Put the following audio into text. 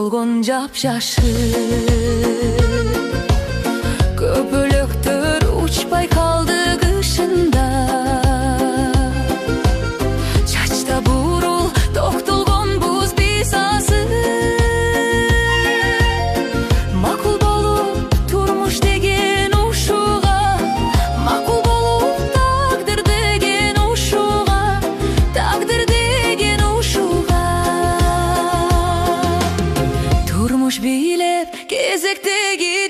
болгон жапжашыр. Көпөлөктөр учпай калды кышында. Чачта бурул токтолгон буз бисасы. Макул болуп турмуш деген ушуга, макул болуп тагдыр деген ушуга, тагдыр деген ушуга. Турмуш бийлеп кезектеги